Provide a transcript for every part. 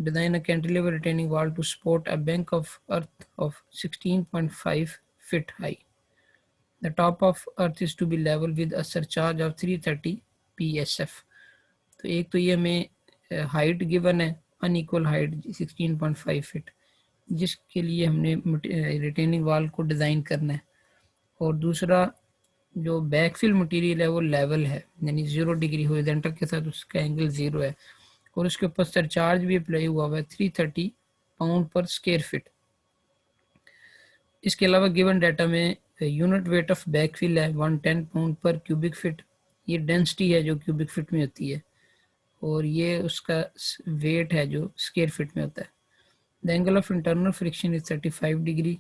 Design a cantilever retaining wall to support a bank of earth of 16.5 feet high. The top of earth is to be level with a surcharge of 330 psf. तो एक तो ये हमें height given है, unequal height 16.5 feet, जिसके लिए हमने retaining वाल को डिज़ाइन करना है। और दूसरा जो बैकफिल मटेरियल है वो लेवल है, यानी 0 डिग्री हॉरिजॉन्टल के साथ उसका एंगल 0 है, और उसके ऊपर सरचार्ज भी अप्लाई हुआ हुआ है 330 पाउंड पर स्क्वायर फीट। इसके अलावा गिवन डाटा में यूनिट वेट ऑफ बैकफिल है 110 पाउंड पर क्यूबिक फीट। ये डेंसिटी है जो क्यूबिक फीट में होती है, और ये उसका वेट है जो स्क्वायर फीट में होता है। The angle of internal friction is 35 degree.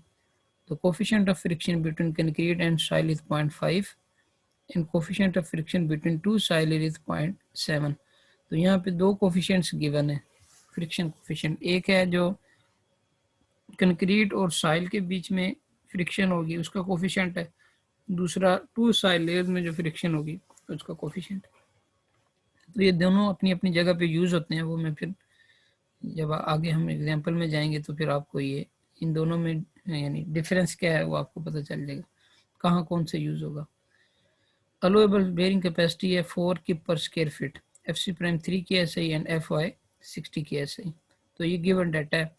The coefficient of friction between concrete and soil is 0.5 and coefficient of friction between two soil is 0.7। तो यहाँ पे दो कोफिशिएंट्स गिवन है फ्रिक्शन कोफिशिएंट। एक है जो कंक्रीट और सॉइल के बीच में फ्रिक्शन होगी उसका कोफिशिएंट है, दूसरा टू सॉइल लेयर में जो फ्रिक्शन होगी उसका कोफिशिएंट। तो ये दोनों अपनी अपनी जगह पे यूज़ होते हैं, वो मैं फिर जब आगे हम एग्जांपल में जाएंगे तो फिर आपको ये इन दोनों में यानी डिफरेंस क्या है वो आपको पता चल जाएगा, कहाँ कौन से यूज़ होगा। अलोएबल बेयरिंग कैपेसिटी है 4 किप पर square feet, FC prime 3 KSI and FY 60 KSI। तो ये गिवन डाटा है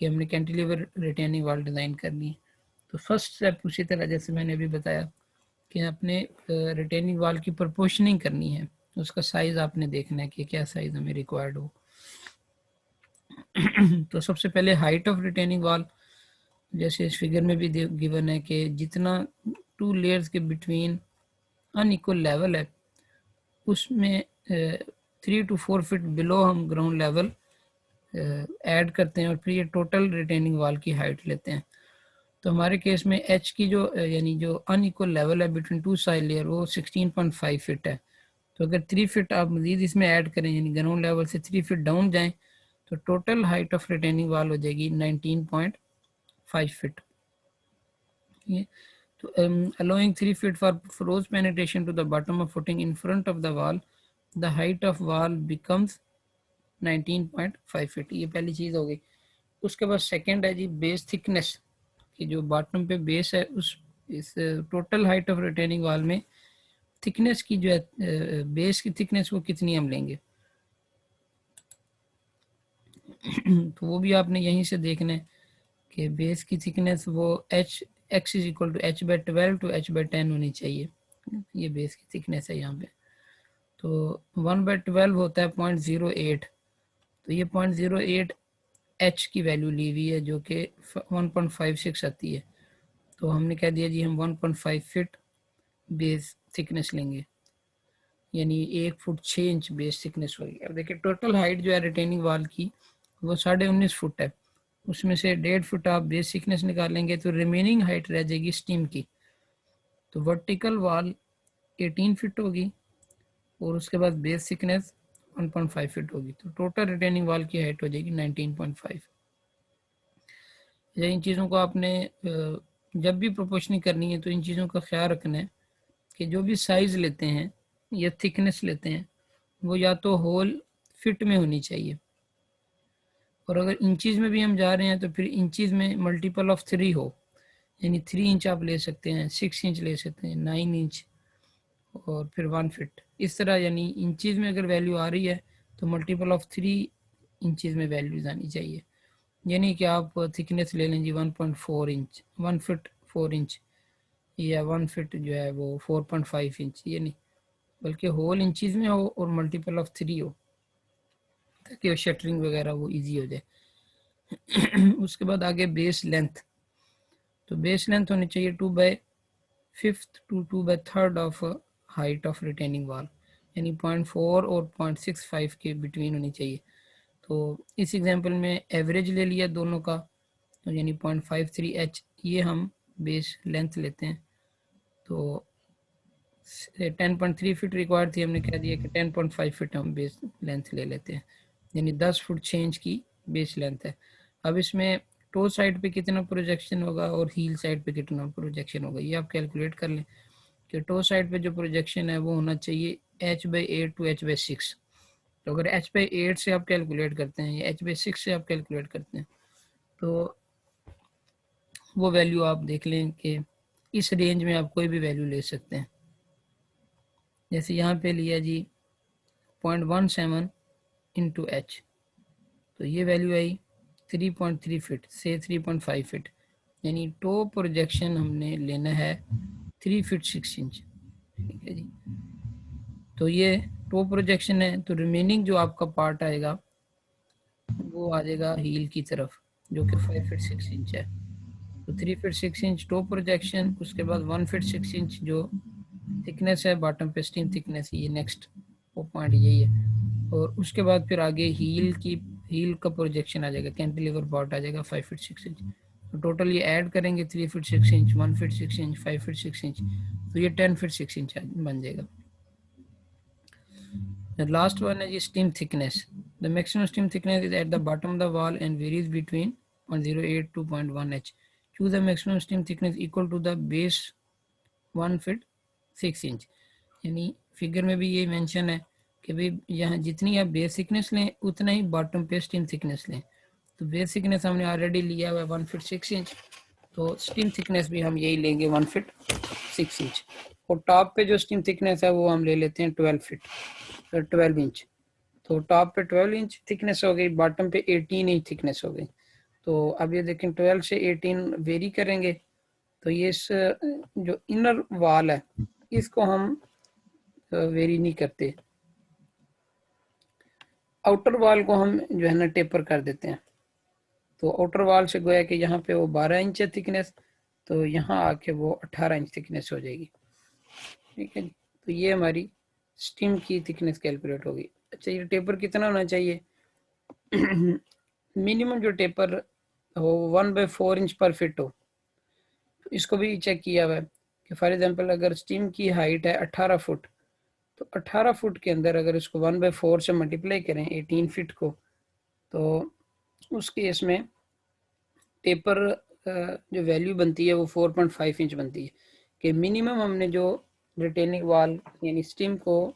कि हमने कैंटिलीवर रिटेनिंग वाल डिज़ाइन करनी है। तो फर्स्ट स्टेप उसी तरह जैसे मैंने अभी बताया कि आपने रिटेनिंग वाल की प्रोपोर्शनिंग करनी है, उसका साइज़ आपने देखना है कि क्या साइज़ हमें रिक्वायर्ड हो। तो सबसे पहले हाइट ऑफ रिटेनिंग वाल जैसे इस फिगर में भी गिवन है कि जितना टू लेयर्स के बिटवीन अनइक्वल लेवल है उसमें 3 to 4 फीट बिलो हम ग्राउंड लेवल ऐड करते हैं और फिर ये टोटल रिटेनिंग वाल की हाइट लेते हैं। तो हमारे केस में एच की जो यानी जो अनइक्वल लेवल है बिटवीन टू साइड लेयर वो 16.5 फीट है। तो अगर 3 फीट आप मजीद इसमें ऐड करें यानी ग्राउंड लेवल से 3 फीट डाउन जाएं तो टोटल हाइट ऑफ रिटेनिंग वाल हो जाएगी 19.5 फीट। तो allowing 3 feet for froze penetration to the bottom of footing in front of the wall, the height of wall becomes 19.5 feet. ये पहली चीज़ हो गई। उसके बाद सेकंड है जी बेस थिकनेस, कि जो बॉटम पे बेस है उस इस टोटल हाइट ऑफ रिटेनिंग वाल में थिकनेस की जो है बेस की थिकनेस वो कितनी हम लेंगे। तो वो भी आपने यहीं से देखना है कि बेस की थिकनेस वो x is equal to h/12 to h/10 होनी चाहिए। ये बेस की थिकनेस है यहाँ पे। तो 1/12 होता है 0.08, तो ये 0.08 h की वैल्यू ली हुई है जो कि 1.56 आती है। तो हमने कह दिया जी हम 1.5 फीट बेस थिकनेस लेंगे, यानी 1 फुट 6 इंच बेस थिकनेस होगी। अब देखिए टोटल हाइट जो है रिटेनिंग वाल की वो 19.5 फुट है, उसमें से 1.5 फुट आप बेस थिकनेस निकालेंगे तो रिमेनिंग हाइट रह जाएगी स्टीम की। तो वर्टिकल वाल 18 फीट होगी और उसके बाद बेस थिकनेस 1.5 फीट होगी, तो टोटल रिटेनिंग वाल की हाइट हो जाएगी 19.5। इन चीज़ों को आपने जब भी प्रोपोर्शनिंग करनी है तो इन चीज़ों का ख्याल रखना है कि जो भी साइज़ लेते हैं या थिकनेस लेते हैं वो या तो होल फिट में होनी चाहिए, और अगर इंचज़ में भी हम जा रहे हैं तो फिर इंचज़ में मल्टीपल ऑफ 3 हो, यानी 3 इंच आप ले सकते हैं, 6 इंच ले सकते हैं, 9 इंच और फिर 1 फीट, इस तरह। यानी इंचज़ में अगर वैल्यू आ रही है तो मल्टीपल ऑफ 3 इंचज़ में वैल्यूज आनी चाहिए। यानी कि आप थिकनेस ले लें जी 1.4 इंच, 1 फीट 4 इंच, या 1 फीट जो है वो 4.5 इंच, ये नहीं बल्कि होल इंचज़ में हो और मल्टीपल ऑफ 3 हो ताकि वो शटरिंग वगैरह वो ईजी हो जाए। उसके बाद आगे बेस लेंथ, तो बेस लेंथ होनी चाहिए 2/5 to 2/3 of height of retaining वाल, यानी 0.4 और 0.65 के बिटवीन होनी चाहिए। तो इस एग्जांपल में एवरेज ले लिया दोनों का, तो यानी 0.53 h ये हम बेस लेंथ लेते हैं। तो 10.3 फीट रिक्वायर्ड थी, हमने कह दिया कि 10.5 फीट हम बेस लेंथ ले लेते हैं, यानी 10 फुट 6 इंच की बेस लेंथ है। अब इसमें टो साइड पे कितना प्रोजेक्शन होगा और हील साइड पे कितना प्रोजेक्शन होगा ये आप कैलकुलेट कर लें कि टो साइड पे जो प्रोजेक्शन है वो होना चाहिए h/8 to h/6, तो अगर h/8 से आप कैलकुलेट करते हैं या h/6 से आप कैलकुलेट करते हैं तो वो वैल्यू आप देख लें कि इस रेंज में आप कोई भी वैल्यू ले सकते हैं। जैसे यहाँ पे लिया जी 0.17 इंटू एच, तो ये वैल्यू आई 3.3 फीट से 3.5 फीट, यानी टॉप प्रोजेक्शन हमने लेना है 3 फीट 6 इंच। ठीक है जी, तो ये टॉप प्रोजेक्शन है, तो रिमेनिंग जो आपका पार्ट आएगा वो आ जाएगा हील की तरफ जो कि 5 फीट 6 इंच है। तो 3 फीट 6 इंच टॉप प्रोजेक्शन, उसके बाद 1 फीट 6 इंच जो थिकनेस है बॉटम पे स्टीम थिकनेस, ये नेक्स्ट वो पॉइंट यही है। और उसके बाद फिर आगे हील का प्रोजेक्शन आ जाएगा, कैंटिलीवर पार्ट आ जाएगा 5 फीट 6 इंच। तो टोटल ये ऐड करेंगे 3 feet 6 inch, 1 feet 6 inch, 5 feet 6 inch, तो ये 10 फीट 6 इंच बन जाएगा। The last one is steam thickness. The maximum steam thickness is at the bottom of the wall and varies between 0.08 to 0.1 h. Choose the maximum steam thickness equal to the base 1 feet 6 inch. यानी figure में भी ये mention है कि भाई यहाँ जितनी आप बेस थिकनेस लें उतना ही बॉटम पे स्टीम थिकनेस लें। तो बेस थिकनेस हमने ऑलरेडी लिया हुआ है 1 फीट 6 इंच, तो स्टीम थिकनेस भी हम यही लेंगे 1 फीट 6 इंच। और टॉप पे जो स्टीम थिकनेस है वो हम ले लेते हैं 12 इंच। तो टॉप पे 12 इंच थिकनेस हो गई, बॉटम पे 18 इंच थिकनेस हो गई। तो अब ये देखें 12 से 18 वेरी करेंगे, तो ये इस जो इनर वॉल है इसको हम वेरी नहीं करते, आउटर वॉल को हम जो है ना टेपर कर देते हैं। तो आउटर वॉल से गोया कि यहाँ पे वो 12 इंच है थिकनेस, तो यहाँ आके वो 18 इंच थिकनेस हो जाएगी। ठीक है, तो ये हमारी स्टीम की थिकनेस कैलकुलेट होगी। अच्छा, ये टेपर कितना होना चाहिए? मिनिमम जो टेपर हो 1/4 इंच पर फिट हो। तो इसको भी चेक किया हुआ है कि फॉर एग्जांपल अगर स्टीम की हाइट है 18 फुट, तो 18 फुट के अंदर अगर इसको 1/4 से मल्टीप्लाई करें 18 फीट को, तो उस केस में टेपर जो वैल्यू बनती है वो 4.5 इंच बनती है। कि मिनिमम हमने जो रिटेनिंग वॉल यानी स्टीम को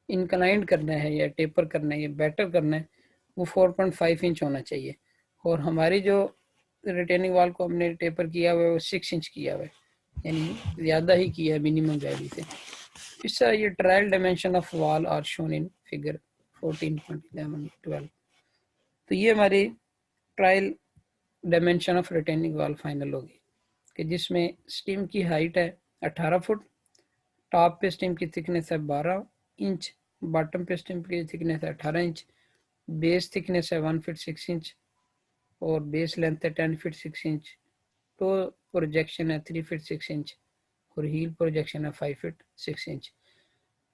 इंक्लाइंड करना है या टेपर करना है या बेटर करना है, वो 4.5 इंच होना चाहिए। और हमारी जो रिटेनिंग वॉल को हमने टेपर किया हुआ है वो 6 इंच किया हुआ है, यानी ज़्यादा ही किया है मिनिमम वैल्यू से। इस तरह ये trial dimension of wall are shown in figure 14.11-12। तो ये हमारी trial dimension of retaining wall final होगी कि जिसमें स्टीम की हाइट है 18 फुट, टॉप पे स्टीम की थिकनेस है 12 इंच, बॉटम पे स्टीम की थिकनेस है 18 इंच, बेस थिकनेस है 1 फीट 6 इंच और बेस लेंथ है 10 फीट 6 इंच, तो प्रोजेक्शन है 3 फीट 6 इंच और हील प्रोजेक्शन है 5 फीट 6 इंच।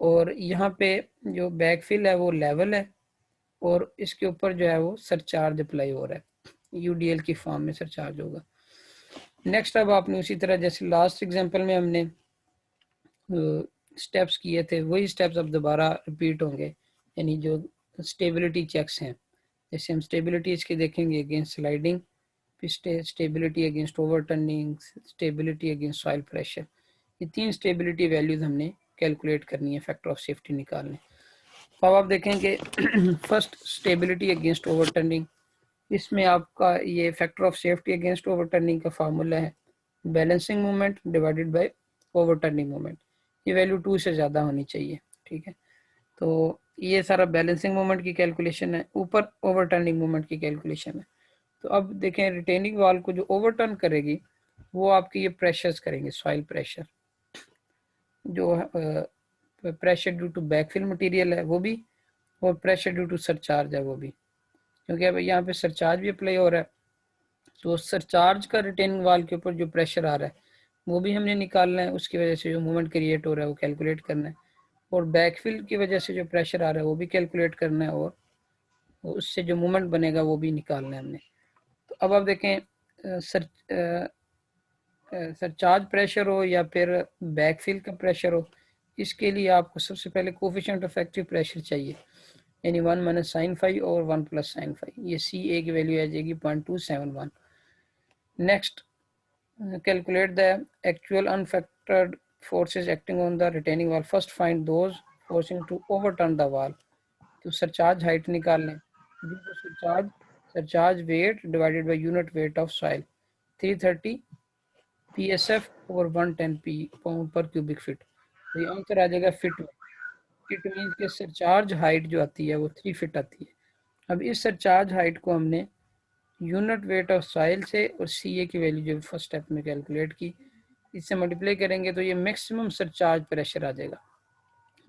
और यहाँ पे जो बैकफिल है वो लेवल है और इसके ऊपर जो है वो सरचार्ज अप्लाई हो रहा है, यूडीएल की फॉर्म में सरचार्ज होगा। नेक्स्ट अब आपने उसी तरह जैसे लास्ट एग्जांपल में हमने स्टेप्स किए थे वही स्टेप्स अब दोबारा रिपीट होंगे, यानी जो स्टेबिलिटी चेक्स हैं। जैसे हम स्टेबिलिटी इसकी देखेंगे against sliding, stability against overturning, stability against soil pressure. ये 3 स्टेबिलिटी वैल्यूज हमने कैलकुलेट करनी है फैक्टर ऑफ सेफ्टी निकालने। तो अब आप देखेंगे फर्स्ट स्टेबिलिटी अगेंस्ट ओवरटर्निंग, इसमें आपका ये factor of safety against overturning का फार्मूला है balancing moment divided bye overturning moment. ये वैल्यू 2 से ज़्यादा होनी चाहिए। ठीक है, तो ये सारा बैलेंसिंग मोमेंट की कैलकुलेशन है, ऊपर ओवरटर्निंग मोमेंट की कैलकुलेशन है। तो अब देखें रिटेनिंग वॉल को जो ओवरटर्न करेगी वो आपके ये प्रेशर्स करेंगे, सॉइल प्रेशर, जो pressure due to backfill material है वो भी, और प्रेशर ड्यू टू सरचार्ज है वो भी, क्योंकि अब यहाँ पे सरचार्ज भी अप्लाई हो रहा है। तो सरचार्ज का रिटेनिंग वॉल के ऊपर जो प्रेशर आ रहा है वो भी हमने निकालना है, उसकी वजह से जो मूवमेंट क्रिएट हो रहा है वो कैलकुलेट करना है, और बैकफिल की वजह से जो प्रेशर आ रहा है वो भी कैलकुलेट करना है, और उससे जो मूवमेंट बनेगा वो भी निकालना है हमने। तो अब आप देखें सरचार्ज प्रेशर हो या फिर बैकफिल का प्रेशर हो, इसके लिए आपको सबसे पहले कोफिशिएंट ऑफ इफेक्टिव प्रेशर चाहिए, यानी 1 माइनस साइन फाइव और 1 प्लस साइन फाइव। ये सी ए की वैल्यू आ जाएगी 0.271। Next, calculate the actual unfactored forces acting on the retaining wall. First find those forcing to overturn the wall. तो सरचार्ज हाइट निकाल लें, surcharge weight divided by unit weight of soil 330 PSF और 110 pound पर cubic feet. तो ये answer आ जाएगा fit में। Fit means के सरचार्ज हाइट जो आती है वो 3 फीट आती है। अब इस सरचार्ज हाइट को हमने यूनिट वेट ऑफ सॉइल से और CA की वैल्यू जो फर्स्ट स्टेप में कैलकुलेट की, इससे मल्टीप्लाई करेंगे तो ये मैक्सिमम सरचार्ज प्रेशर आ जाएगा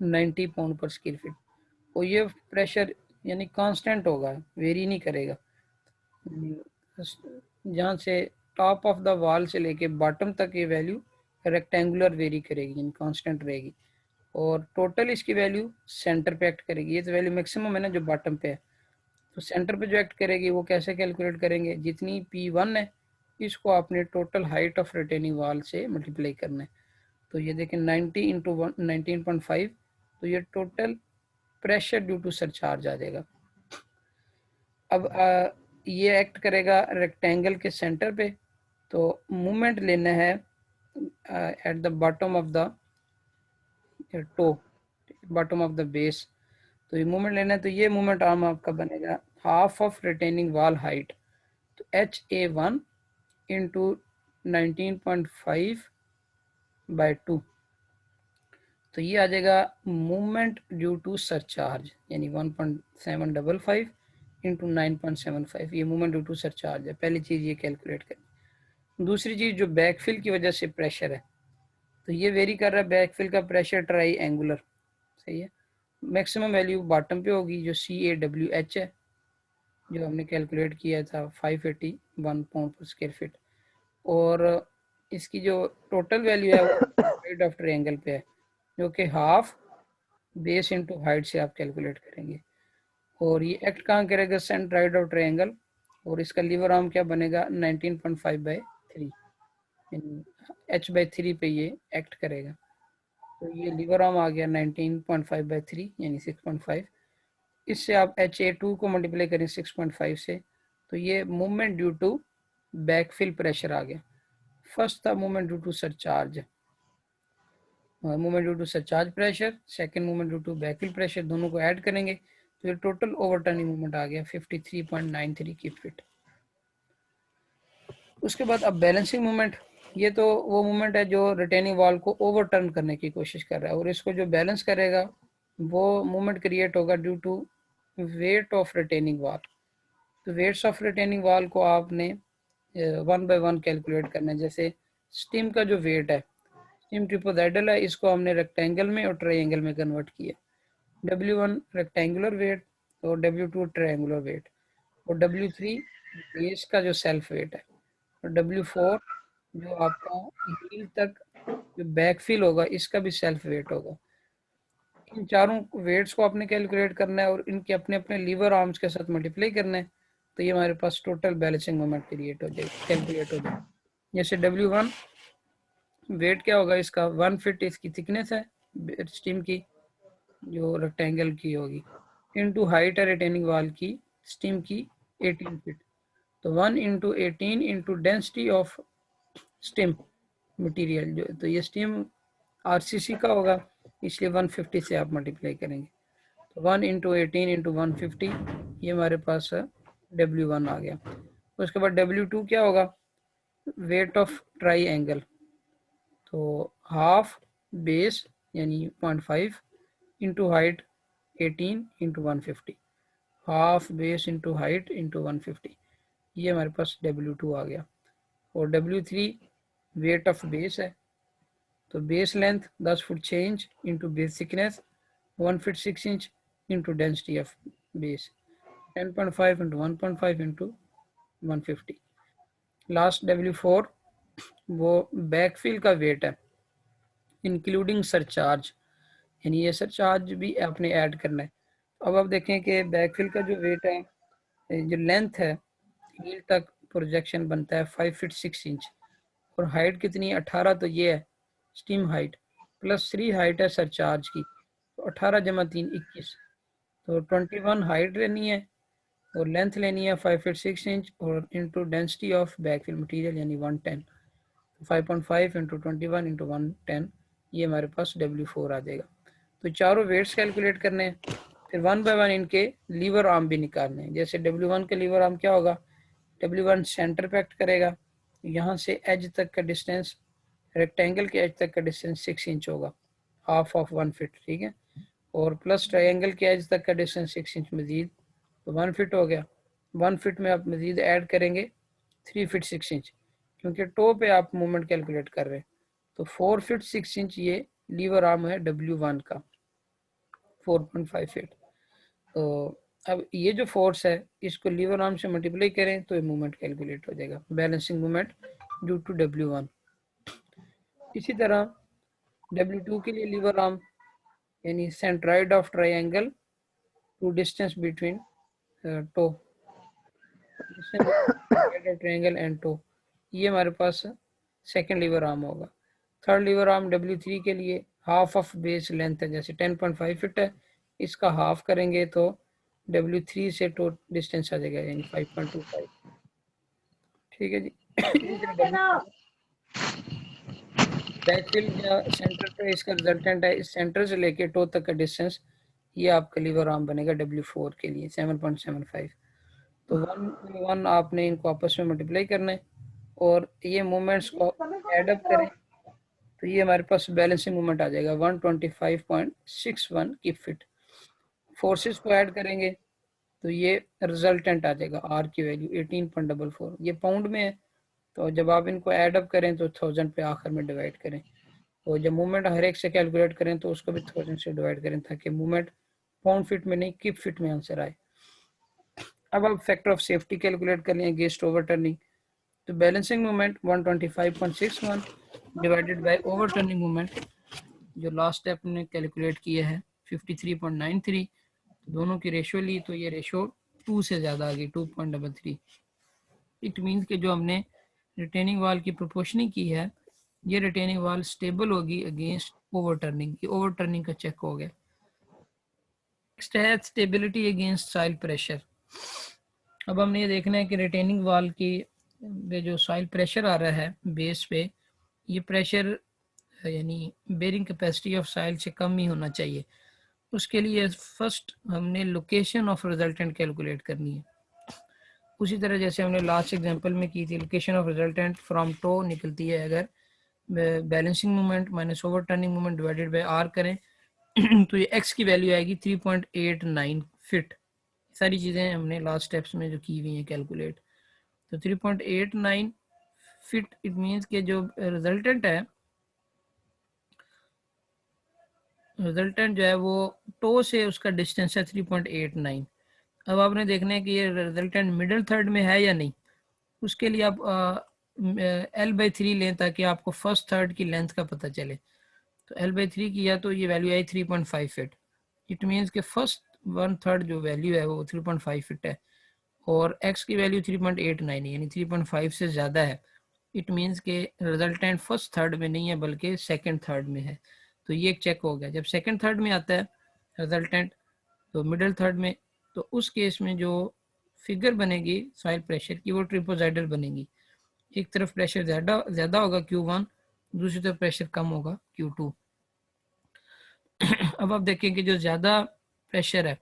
90 पाउंड पर स्क्वायर फीट। और ये प्रेशर यानी कांस्टेंट होगा, वेरी नहीं करेगा। जहाँ से टॉप ऑफ द वॉल से लेके बॉटम तक ये वैल्यू रेक्टेंगुलर वेरी करेगी, यानी कांस्टेंट रहेगी। और टोटल इसकी वैल्यू सेंटर पे एक्ट करेगी। ये तो वैल्यू मैक्सिमम है ना जो बॉटम पे है, तो सेंटर पे जो एक्ट करेगी वो कैसे कैलकुलेट करेंगे, जितनी P1 है इसको आपने total height of retaining wall से मल्टीप्लाई करना है। तो ये देखें 90 इंटू 19.5, तो ये total pressure due to surcharge आ जाएगा। अब ये एक्ट करेगा रेक्टेंगल के सेंटर पे, तो मूवमेंट लेना है at the bottom of the toe, bottom of the base. तो ये मूवमेंट लेना है, तो ये मूवमेंट आर्म आपका बनेगा half of retaining wall height, तो HA1 इंटू 19.5 बाई 2, तो ये आ जाएगा मूवमेंट ड्यू टू सरचार्ज, यानी 1.755 इंटू 9.75, ये मूवमेंट ड्यू टू सरचार्ज है। पहली चीज़ ये कैलकुलेट करें। दूसरी चीज़ जो बैकफिल की वजह से प्रेशर है, तो ये वेरी कर रहा है बैकफिल का प्रेशर ट्राई एंगुलर, सही है। मैक्सिमम वैल्यू बॉटम पे होगी जो CAWH है, जो हमने कैलकुलेट किया था 581 पाउंड पर स्क्वायर फीट। और इसकी जो टोटल वैल्यू है वो हाइट ऑफ ट्रायंगल पे है, जो कि हाफ बेस इंटू हाइट से आप कैलकुलेट करेंगे। और ये एक्ट कहाँ करेगा, सेंटर राइट ऑफ ट्रायंगल, और इसका लीवर आर्म क्या बनेगा 19.5/3, H/3 पे ये एक्ट करेगा। तो ये लीवर आर्म आ गया 19.5/3 यानी 6.5। इससे आप HA2 को मल्टीप्लाई करें 6.5 से, तो ये movement due to backfill pressure आ गया। फर्स्ट था movement due to surcharge, movement due to surcharge pressure, second movement due to backfill pressure, दोनों को ऐड करेंगे तो ये टोटल ओवरटर्निंग मूवमेंट आ गया 53.93 की फीट। उसके बाद अब बैलेंसिंग मूवमेंट, ये तो वो मूवमेंट है जो रिटेनिंग वॉल को ओवरटर्न करने की कोशिश कर रहा है, और इसको जो बैलेंस करेगा वो मूवमेंट क्रिएट होगा due to weight of retaining wall. तो वेट्स ऑफ रिटेनिंग वॉल को आपने 1 बाय 1 कैलकुलेट करना है। जैसे स्टीम का जो वेट है, स्टीम ट्रिपोडाइडल है, इसको हमने रेक्टेंगल में और ट्रायंगल में कन्वर्ट किया। W1 रेक्टेंगुलर वेट और W2 ट्रायंगुलर वेट, और W3 बेस का जो सेल्फ वेट है, और W4 जो आपका हील तक जो बैकफिल होगा इसका भी सेल्फ वेट होगा। इन चारों वेट्स को आपने कैलकुलेट करना है और इनके अपने अपने लीवर आर्म्स के साथ मल्टीप्लाई करना है, तो ये हमारे पास टोटल बैलेंसिंग मोमेंट क्रिएट हो जाएगी, कैलकुलेट हो जाएगी। जैसे W1 वेट क्या होगा इसका, 1 फीट इसकी थिकनेस है स्टीम की जो रेक्टेंगल की होगी, इनटू हाइट है रिटेनिंग वॉल की स्टीम की 18 फीट, तो 1 into 18 into density of steam material, जो तो ये स्टीम RCC का होगा, इसलिए 150 से आप मल्टीप्लाई करेंगे, तो 1 इंटू 18 इंटू 150, ये हमारे पास W1 आ गया। उसके बाद W2 क्या होगा, वेट ऑफ ट्राई एंगल, तो हाफ बेस यानी 0.5 into height 18 into 150, half base into height into 150, ये हमारे पास W2 आ गया। और W3 वेट ऑफ बेस है, तो base length 10 foot 6 inch into base thickness 1 feet 6 inch into density of base 10.5 into 1.5 into 150। Last W4 वो backfill का wait है including surcharge, यानी ये सरचार्ज भी आपने ऐड करना है। अब आप देखें कि बैकफिल का जो वेट है, जो लेंथ है हील तक प्रोजेक्शन बनता है 5 फीट 6 इंच, और हाइट कितनी है 18, तो ये है स्टीम हाइट प्लस 3 हाइट है सरचार्ज की, तो 18 जमा 3 21, तो 21 हाइट लेनी है और लेंथ लेनी है 5 फीट 6 इंच, और into density of backfill material यानी 110, 5.5 इंटू 21 इंटू 110, ये हमारे पास W4 आ जाएगा। तो चारों वेट्स कैलकुलेट करने हैं, फिर 1 बाय 1 इनके लीवर आर्म भी निकालने हैं। जैसे W1 का लीवर आर्म क्या होगा, W1 सेंटर पे एक्ट करेगा, यहाँ से एज तक का डिस्टेंस, रेक्टेंगल के एज तक का डिस्टेंस 6 इंच होगा, हाफ ऑफ 1 फीट, ठीक है। और प्लस ट्रायंगल के एज तक का डिस्टेंस 6 इंच मजीद, तो 1 फीट हो गया। 1 फीट में आप मजीद ऐड करेंगे 3 फीट 6 इंच, क्योंकि टो पे आप मूवमेंट कैलकुलेट कर रहे हैं। तो 4 फीट 6 इंच ये लीवर आर्म है W1 का, 4.5 फीट। तो अब ये जो फोर्स है इसको लीवर आर्म से मल्टीप्लाई करें तो ये मूवमेंट कैलकुलेट हो जाएगा, balancing movement due to W1। इसी तरह W2 के लिए लीवर आर्म यानी centroid of triangle to distance between toe, triangle and toe, ये हमारे पास सेकंड लीवर आर्म होगा। थर्ड लीवर आर्म W3 के लिए हाफ ऑफ बेस लेंथ है, जैसे 10.5 फीट है, इसका हाफ करेंगे तो W3 से टो डिस्टेंस आ जाएगा, यानी 5.25, ठीक है जी। बैकफिल या सेंटर पे इसका रिजल्टेंट है, इस सेंटर से लेके टो तक का डिस्टेंस, ये आपका लीवर आर्म बनेगा W4 के लिए 7.75। तो 1 आपने इनको आपस में मल्टीप्लाई करना है और ये मूवमेंट्स को एड अप करें तो ये हमारे पास बैलेंसिंग मूवमेंट आ जाएगा 125.61 की फिट। फोर्सेस को ऐड करेंगे तो ये रिजल्टेंट आ जाएगा, आर की वैल्यू 18.44, ये पाउंड में है। तो जब आप इनको ऐड अप करें तो 1000 पे आखिर में डिवाइड करें, तो जब मूवमेंट हर एक से कैलकुलेट करें तो उसको भी 1000 से डिवाइड करें, ताकि मूवमेंट पाउंड फीट में नहीं किप फिट में आंसर आए। अब आप फैक्टर ऑफ सेफ्टी कैलकुलेट कर लें अगेंस्ट ओवरटर्निंग, तो balancing movement 125.61 divided by overturning movement जो लास्ट स्टेप ने कैलकुलेट किया है 53.93, दोनों की रेशियो ली तो ये रेशियो 2 से ज़्यादा आ गई, 2.33। इट मीन्स कि जो हमने रिटेनिंग वाल की प्रोपोर्शनिंग की है, ये रिटेनिंग वाल स्टेबल होगी अगेंस्ट ओवरटर्निंग, ये ओवरटर्निंग का चेक हो गया। नेक्स्ट है स्टेबिलिटी अगेंस्ट सॉइल प्रेशर। अब हमने ये देखना है कि रिटेनिंग वाल की जो सॉइल प्रेशर आ रहा है बेस पे, ये प्रेशर यानी बेरिंग कैपेसिटी ऑफ सॉइल से कम ही होना चाहिए। उसके लिए फर्स्ट हमने लोकेशन ऑफ रिजल्टेंट कैलकुलेट करनी है। उसी तरह जैसे हमने लास्ट एग्जांपल में की थी, location of resultant from toe निकलती है अगर balancing moment minus overturning moment divided by R करें तो ये एक्स की वैल्यू आएगी 3.89 फिट। सारी चीज़ें हमने लास्ट स्टेप्स में जो की हुई हैं कैलकुलेट, तो 3.89 फिट, इट मीन्स के जो रिजल्टेंट है, रिजल्टेंट जो है वो टो से उसका डिस्टेंस है 3.89। अब आपने देखना है कि ये रिजल्टेंट मिडिल थर्ड में है या नहीं। उसके लिए आप L/3 लें ताकि आपको फर्स्ट थर्ड की लेंथ का पता चले। तो L/3 किया तो ये value I 3.5 fit. It means कि फर्स्ट 1/3 जो वैल्यू है वो 3.5 फिट है और x की वैल्यू 3.89 है, यानी 3.5 से ज़्यादा है। इट मीन्स के रिजल्टेंट फर्स्ट थर्ड में नहीं है बल्कि सेकंड थर्ड में है। तो ये एक चेक हो गया। जब सेकंड थर्ड में आता है रिजल्टेंट तो मिडिल थर्ड में, तो उस केस में जो फिगर बनेगी सॉइल प्रेशर की वो ट्रिपोजाइडल बनेगी। एक तरफ प्रेशर ज़्यादा होगा Q1, दूसरी तरफ प्रेशर कम होगा Q2। अब आप देखें कि जो ज़्यादा प्रेशर है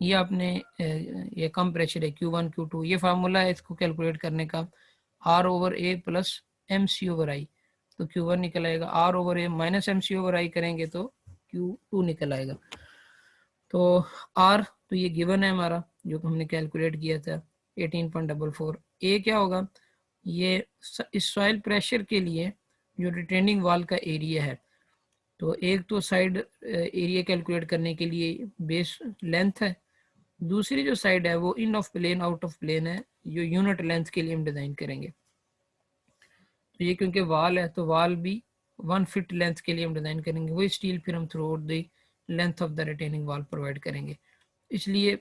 ये आपने ये कम प्रेशर है Q1 Q2, ये फार्मूला है इसको कैलकुलेट करने का, R/A प्लस MC/I। तो Q1 निकल आएगा, R/A माइनस MC/I करेंगे तो Q2 निकल आएगा। तो R तो ये गिवन है हमारा जो हमने कैलकुलेट किया था 18.44। A क्या होगा, ये इस सॉइल प्रेशर के लिए जो रिटेनिंग वाल का एरिया है, तो एक तो साइड एरिया कैलकुलेट करने के लिए बेस लेंथ है, दूसरी जो साइड है वो in of plane out of plane है, जो यूनिट लेंथ के लिए हम डिज़ाइन करेंगे। तो ये क्योंकि वाल है तो वाल भी 1 फीट लेंथ के लिए हम डिज़ाइन करेंगे, वही स्टील फिर हम through out the length of the retaining वाल प्रोवाइड करेंगे। इसलिए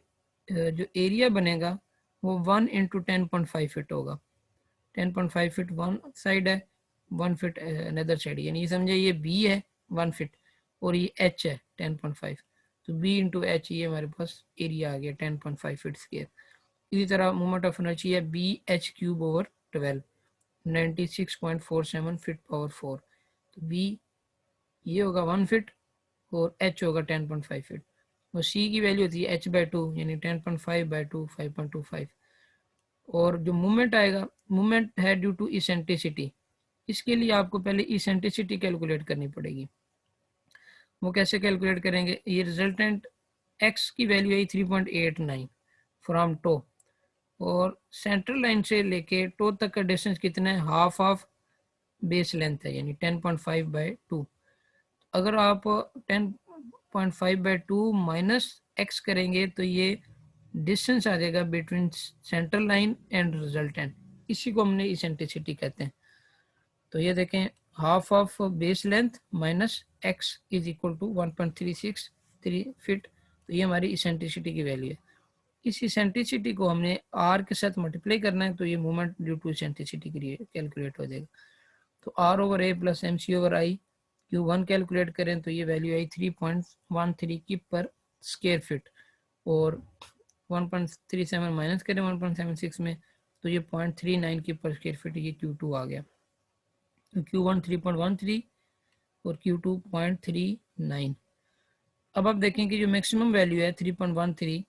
जो एरिया बनेगा वो 1 इंटू 10.5 फिट होगा। 10.5 फिट वन साइड है, 1 फिट अनदर साइड, यानी ये समझे ये बी है 1 फिट और ये एच है 10.5, तो बी इंटू एच ये हमारे पास एरिया आ गया 10.5 फीट स्क्वायर। इसी तरह मोमेंट ऑफ इनर्शिया है B H cube over 12, 96.47 feet power 4। तो बी ये होगा 1 फिट और एच होगा 10.5 फिट। वो सी की वैल्यू होती है h/2 यानी 10.5/2 5.25। और जो मूवमेंट आएगा, मूवमेंट है ड्यू टू इसेंट्रिसिटी। इसके लिए आपको पहले इसेंट्रिसिटी कैलकुलेट करनी पड़ेगी। वो कैसे कैलकुलेट करेंगे, ये रिजल्टेंट एक्स की वैल्यू आई 3.89 फ्रॉम टो, और सेंट्रल लाइन से लेके टो तक का डिस्टेंस कितना है, हाफ ऑफ बेस लेंथ है यानी 10.5/2। अगर आप 10.5/2 माइनस एक्स करेंगे तो ये डिस्टेंस आ जाएगा between central line and resultant, इसी को हमने इसेंट्रिसिटी कहते हैं। तो ये देखें, half of base length minus X is equal to 1.363 feet. तो ये हमारी इसेंट्रिसिटी की वैल्यू है। इस इसेंट्रिसिटी को हमने आर के साथ मल्टीप्लाई करना है, तो ये मोमेंट ड्यू टू इसेंट्रिसिटी के लिए कैलकुलेट हो जाएगा। तो R over A plus M C over I, Q1 calculate करें तो ये वैल्यू आई 3.13 की पर स्क्वायर फीट, और 1.37 माइनस करें 1.76 में तो ये 0.39 की पर स्क्वायर फीट, ये Q2 आ गया। तो Q1 3.13 और Q2 0.39। अब आप देखें कि जो मैक्सिमम वैल्यू है 3.13,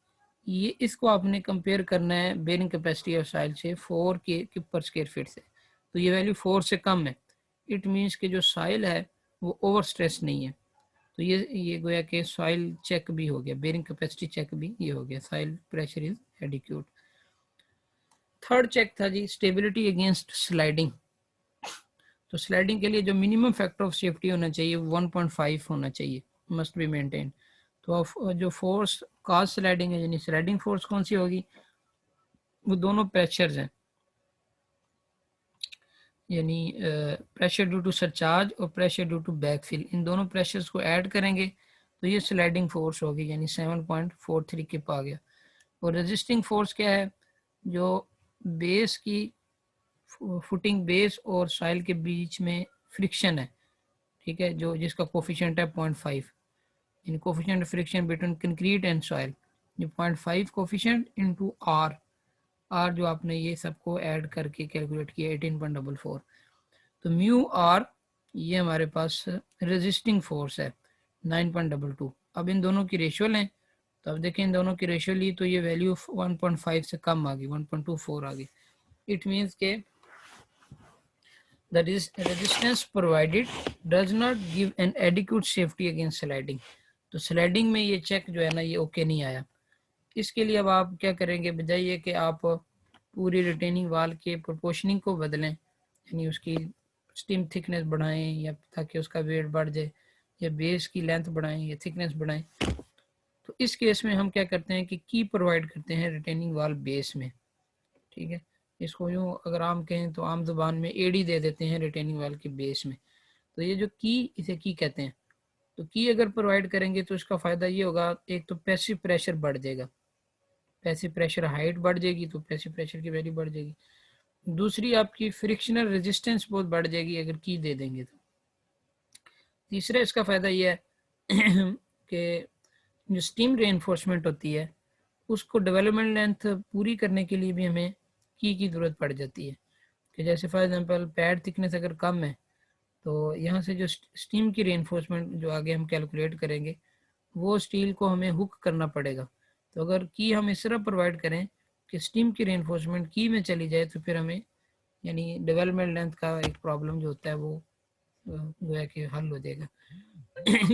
ये इसको आपने कंपेयर करना है बेरिंग कैपेसिटी ऑफ सॉइल से 4 के पर स्क्वायर फीट से। तो ये वैल्यू 4 से कम है, इट मीन्स कि जो सॉइल है वो ओवर स्ट्रेस नहीं है। तो ये गोया कि सॉइल चेक भी हो गया, बेरिंग कैपेसिटी चेक भी ये हो गया, soil pressure is adequate. Third check था जी स्टेबिलिटी अगेंस्ट स्लाइडिंग। तो स्लाइडिंग के लिए जो मिनिमम फैक्टर ऑफ सेफ्टी होना चाहिए 1.5 होना चाहिए, मस्ट बी मेंटेन। तो जो फोर्स काज स्लाइडिंग है यानी स्लाइडिंग फोर्स कौन सी होगी, वो दोनों प्रेशर्स हैं, यानी प्रेशर ड्यू टू सरचार्ज और प्रेशर ड्यू टू बैकफिल, इन दोनों प्रेशर्स को ऐड करेंगे तो ये स्लाइडिंग फोर्स होगी, यानी 7.43 किप आ गया। और रेजिस्टिंग फोर्स क्या है, जो बेस की फुटिंग बेस और सॉइल के बीच में फ्रिक्शन है, ठीक है, जो जिसका कोफिशिएंट है 0.5, in coefficient friction between concrete and soil, जो 0.5 कोफिशिएंट इनटू आर जो आपने ये सबको ऐड करके कैलकुलेट किया 18.44। तो म्यू आर ये हमारे पास रेजिस्टिंग फोर्स है 9.22। अब इन दोनों की रेशियो लें, तो अब देखें इन दोनों की रेशियो ली तो ये वैल्यू 1.5 से कम आ गई, 1.24 आ गई। इट मीन्स के the resistance provided does not give an adequate safety against sliding। तो स्लाइडिंग में ये चेक जो है ना ये ओके नहीं आया। इसके लिए अब आप क्या करेंगे, बजाय ये कि आप पूरी रिटेनिंग वाल के प्रोपोर्शनिंग को बदलें, यानी उसकी स्टीम थिकनेस बढ़ाएं या ताकि उसका वेट बढ़ जाए, या बेस की लेंथ बढ़ाएं या थिकनेस बढ़ाएं, तो इस केस में हम क्या करते हैं कि की प्रोवाइड करते हैं रिटेनिंग वाल बेस में, ठीक है। इसको यूँ अगर आम कहें तो आम जुबान में एडी दे देते हैं रिटेनिंग वाल के बेस में। तो ये जो की, इसे की कहते हैं। तो की अगर प्रोवाइड करेंगे तो इसका फ़ायदा ये होगा, एक तो पैसिव प्रेशर बढ़ जाएगा, पैसिव प्रेशर हाइट बढ़ जाएगी तो पैसिव प्रेशर की वैल्यू बढ़ जाएगी। दूसरी आपकी फ्रिक्शनल रेजिस्टेंस बहुत बढ़ जाएगी अगर की दे देंगे तो। तीसरा इसका फ़ायदा ये है कि जो स्टीम रेनफोर्समेंट होती है उसको डेवलपमेंट लेंथ पूरी करने के लिए भी हमें की ज़रूरत पड़ जाती है। कि जैसे फॉर एग्जांपल पैड थिकनेस अगर कम है तो यहाँ से जो स्टीम की रेनफोर्समेंट जो आगे हम कैलकुलेट करेंगे वो स्टील को हमें हुक करना पड़ेगा। तो अगर की हम इस तरह प्रोवाइड करें कि स्टीम की रेनफोर्समेंट की में चली जाए तो फिर हमें यानी डेवलपमेंट लेंथ का एक प्रॉब्लम जो होता है वो गोया कि हल हो जाएगा।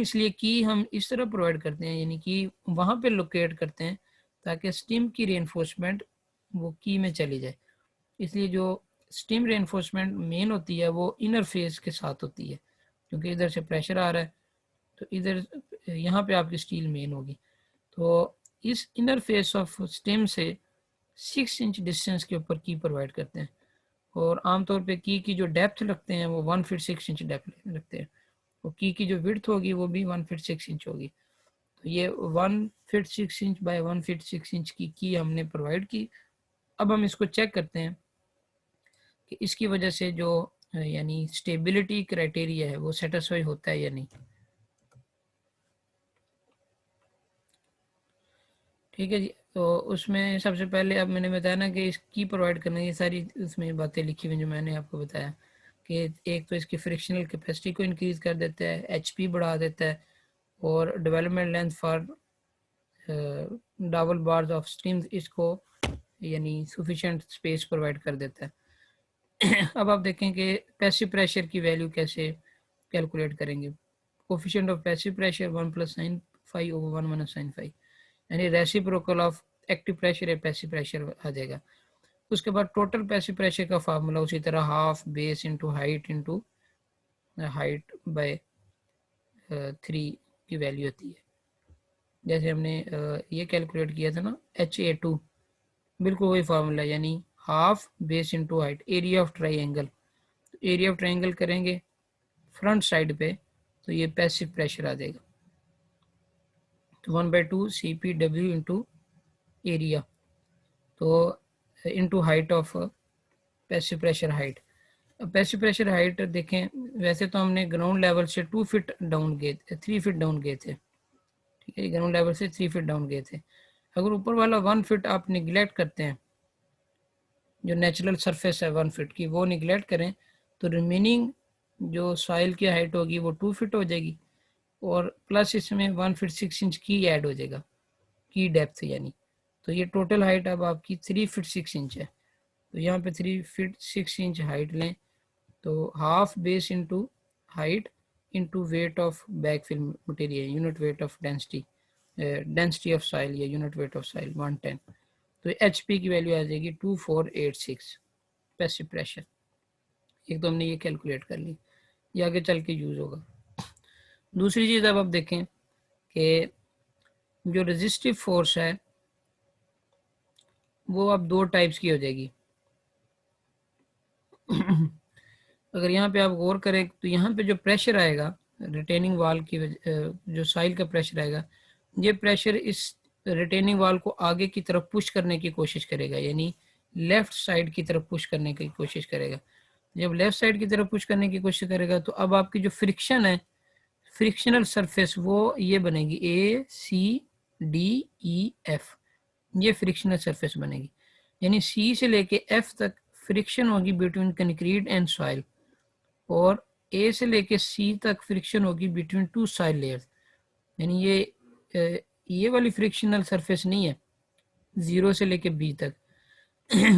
इसलिए की हम इस तरह प्रोवाइड करते हैं, यानी कि वहाँ पे लोकेट करते हैं ताकि स्टीम की रेनफोर्समेंट वो की में चली जाए। इसलिए जो स्टीम रेनफोर्समेंट मेन होती है वो इनर फेस के साथ होती है, क्योंकि इधर से प्रेशर आ रहा है तो इधर यहाँ पे आपकी स्टील मेन होगी। तो इस इनर फेस ऑफ स्टेम से 6 इंच डिस्टेंस के ऊपर की प्रोवाइड करते हैं, और आमतौर पे की जो डेप्थ रखते हैं वो 1 फीट 6 इंच डेप्थ रखते हैं, और की जो विड्थ होगी वो भी 1 फीट 6 इंच होगी। तो ये 1 feet 6 inch by 1 feet 6 inch की हमने प्रोवाइड की। अब हम इसको चेक करते हैं कि इसकी वजह से जो यानी स्टेबिलिटी क्राइटेरिया है वो सेटिस्फाई होता है या नहीं। ठीक है जी। तो उसमें सबसे पहले अब मैंने बताया ना कि इसकी प्रोवाइड करना, ये सारी उसमें बातें लिखी हुई जो मैंने आपको बताया कि एक तो इसकी फ्रिक्शनल कैपेसिटी को इंक्रीज़ कर देता है, एचपी बढ़ा देता है, और development length for double bars of streams इसको यानी सफिशिएंट स्पेस प्रोवाइड कर देता है। अब आप देखें कि पैसिव प्रेशर की वैल्यू कैसे कैलकुलेट करेंगे। Coefficient of passive pressure 1 + sin phi over 1 - sin phi, यानी रेसिप्रोकल ऑफ एक्टिव प्रेशर या पैसिव प्रेशर आ जाएगा। उसके बाद टोटल पैसिव प्रेशर का फार्मूला उसी तरह half base into height bye 3 की वैल्यू होती है। जैसे हमने ये कैलकुलेट किया था ना HA2, बिल्कुल वही फार्मूला, यानी half base into height area of triangle. Area of triangle करेंगे फ्रंट साइड पे तो ये पैसिव प्रेशर आ जाएगा, तो 1/2 CPW इंटू एरिया, तो into height of passive pressure height. अब पैसिव प्रेशर हाइट देखें, वैसे तो हमने ग्राउंड लेवल से 2 फीट डाउन गए थे, 3 फीट डाउन गए थे, ठीक है, ग्राउंड लेवल से 3 फीट डाउन गए थे। अगर ऊपर वाला 1 फीट आप निगलेक्ट करते हैं, जो नेचुरल सरफेस है 1 फीट की वो निगलेक्ट करें, तो रिमेनिंग जो सॉइल की हाइट होगी वो 2 फीट हो जाएगी, और प्लस इसमें 1 फीट 6 इंच की ऐड हो जाएगा, की डेप्थ यानी। तो ये टोटल हाइट अब आपकी 3 फीट 6 इंच है। तो यहाँ पे 3 फीट 6 इंच हाइट लें, तो half base into height into weight of backfill material, unit weight of density of soil या यूनिट वेट ऑफ सॉइल 110। तो HP की वैल्यू आ जाएगी 2486 पैसिव प्रेशर। एक तो हमने ये कैलकुलेट कर ली, ये आगे चल के यूज होगा। दूसरी चीज अब आप देखें कि जो रेजिस्टिव फोर्स है वो अब 2 टाइप्स की हो जाएगी। अगर यहाँ पे आप गौर करें तो यहाँ पे जो प्रेशर आएगा रिटेनिंग वाल की जो सॉइल का प्रेशर आएगा, ये प्रेशर इस रिटेनिंग वाल को आगे की तरफ पुश करने की कोशिश करेगा, यानी लेफ्ट साइड की तरफ पुश करने की कोशिश करेगा। जब लेफ्ट साइड की तरफ पुश करने की कोशिश करेगा तो अब आपकी जो फ्रिक्शन है, फ्रिक्शनल सरफेस वो ये बनेगी ACDEF, ये फ्रिक्शनल सरफेस बनेगी, यानी C से लेके F तक फ्रिक्शन होगी बिटवीन कंक्रीट एंड सॉइल, और A से लेके C तक फ्रिक्शन होगी बिटवीन 2 सॉइल लेयर्स। यानी ये वाली फ्रिक्शनल सरफेस नहीं है 0 से लेके B तक,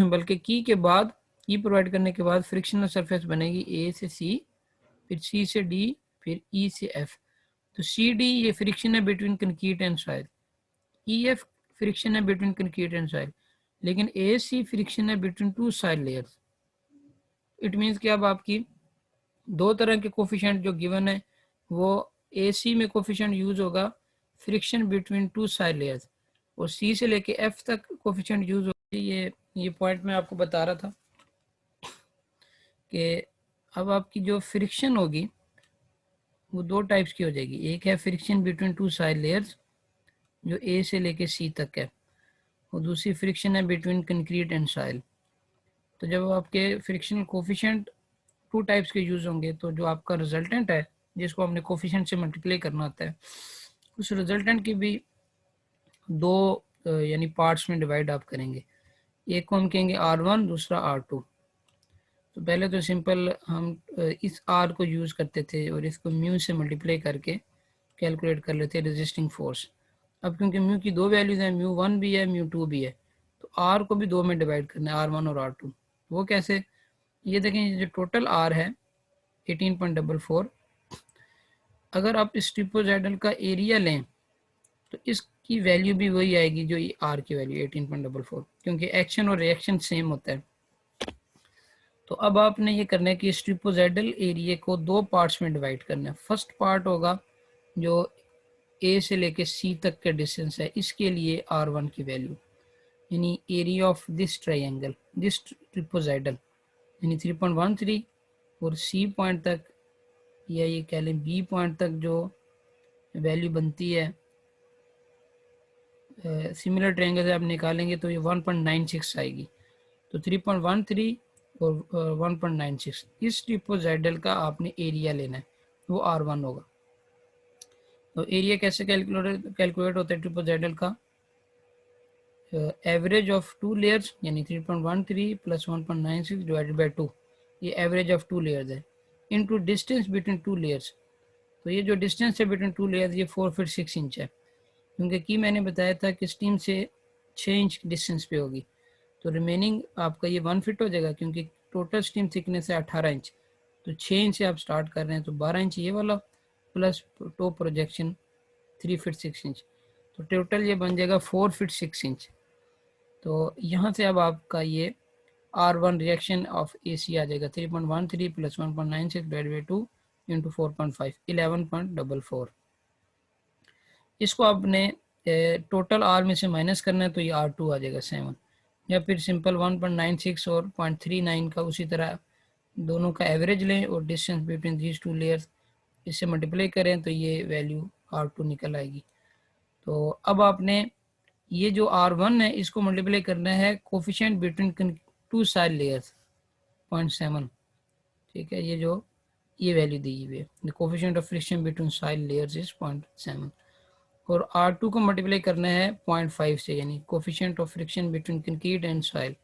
बल्कि की के बाद की प्रोवाइड करने के बाद फ्रिक्शनल सरफेस बनेगी A से C, फिर C से D, फिर E से F। तो CD ये फ्रिक्शन है between concrete and soil, EF friction है बिटवीन कंक्रीट एंड सॉइल, लेकिन AC फ्रिक्शन है between 2 soil layers. It means कि अब आपकी 2 तरह के कोफिशिएंट जो गिवन है, वो AC में कोफिशिएंट यूज होगा फ्रिक्शन बिटवीन 2 सॉइल लेयर्स, और C से लेके F तक कोफिशिएंट यूज होगा। ये पॉइंट मैं आपको बता रहा था कि अब आपकी जो फ्रिक्शन होगी वो 2 टाइप्स की हो जाएगी। एक है फ्रिक्शन बिटवीन 2 सॉइल लेयर्स जो A से लेके C तक है, और दूसरी फ्रिक्शन है बिटवीन कंक्रीट एंड सॉइल। तो जब आपके फ्रिक्शनल कोफिशिएंट 2 टाइप्स के यूज होंगे, तो जो आपका रिजल्टेंट है जिसको हमने कोफिशिएंट से मल्टीप्लाई करना होता है, उस रिजल्टेंट की भी 2 यानी पार्ट्स में डिवाइड आप करेंगे। एक को हम कहेंगे R1, दूसरा R2। तो पहले तो सिंपल हम इस R को यूज करते थे और इसको म्यू से मल्टीप्लाई करके कैलकुलेट कर लेते हैं रेजिस्टिंग फोर्स। अब क्योंकि म्यू की 2 वैल्यूज हैं, μ1 भी है μ2 भी है, तो R को भी 2 में डिवाइड करना है, R1 और R2। वो कैसे, ये देखें जो टोटल R है 18.44, अगर आप इस ट्रिपोजाइडल का एरिया लें तो इसकी वैल्यू भी वही आएगी जो ये R की वैल्यू 18.44, क्योंकि एक्शन और रिएक्शन सेम होता है। तो अब आपने ये करना है कि इस ट्रिपोजाइडल एरिया को 2 पार्ट्स में डिवाइड करना है। फर्स्ट पार्ट होगा जो A से लेके C तक के डिस्टेंस है, इसके लिए R1 की वैल्यू, यानी area of this triangle, this trapezoidal, यानी 3.13, और C पॉइंट तक या ये कह लें B पॉइंट तक जो वैल्यू बनती है सिमिलर ट्रायंगल से आप निकालेंगे तो ये 1.96 आएगी। तो 3.13 और 1.96 इस ट्रिपोजाइडल का आपने एरिया लेना है, वो R1 होगा। तो एरिया कैसे कैलकुलेट होता है ट्रिपोजाइडल का, एवरेज ऑफ 2 लेयर्स, यानी 3.13 प्लस 1.96 डिवाइडेड बाई 2, ये एवरेज ऑफ 2 लेयर्स है, इनटू डिस्टेंस बिटवीन 2 लेयर्स। तो ये जो डिस्टेंस है बिटवीन 2 लेयर्स ये 4 फीट 6 इंच है, क्योंकि की मैंने बताया था कि स्टीम से 6 इंच डिस्टेंस पे होगी, तो रिमेनिंग आपका ये 1 फिट हो जाएगा, क्योंकि टोटल स्टीम थिकनेस है 18 इंच, तो 6 इंच से आप स्टार्ट कर रहे हैं, तो 12 इंच ये वाला plus top projection 3 fit 6 inch, तो टोटल ये बन जाएगा 4 फिट 6 इंच। तो यहाँ से अब आपका ये R1 रिएक्शन ऑफ AC आ जाएगा 3.13 प्लस 1.96 डिवाइड बाई 2 इंटू 4.5 11.44। इसको आपने टोटल R में से माइनस करना है, तो ये R2 आ जाएगा 7, या फिर सिंपल 1.96 और 0.39 का उसी तरह दोनों का एवरेज लें और distance between these two layers इससे मल्टीप्लाई करें, तो ये वैल्यू R2 निकल आएगी। तो अब आपने ये जो R1 है इसको मल्टीप्लाई करना है coefficient between two side layers 0.7, ठीक है, ये वैल्यू दी हुई है, the coefficient of friction between side layers is 0.7, और R2 को मल्टीप्लाई करना है 0.5 से, यानी coefficient of friction between concrete and soil.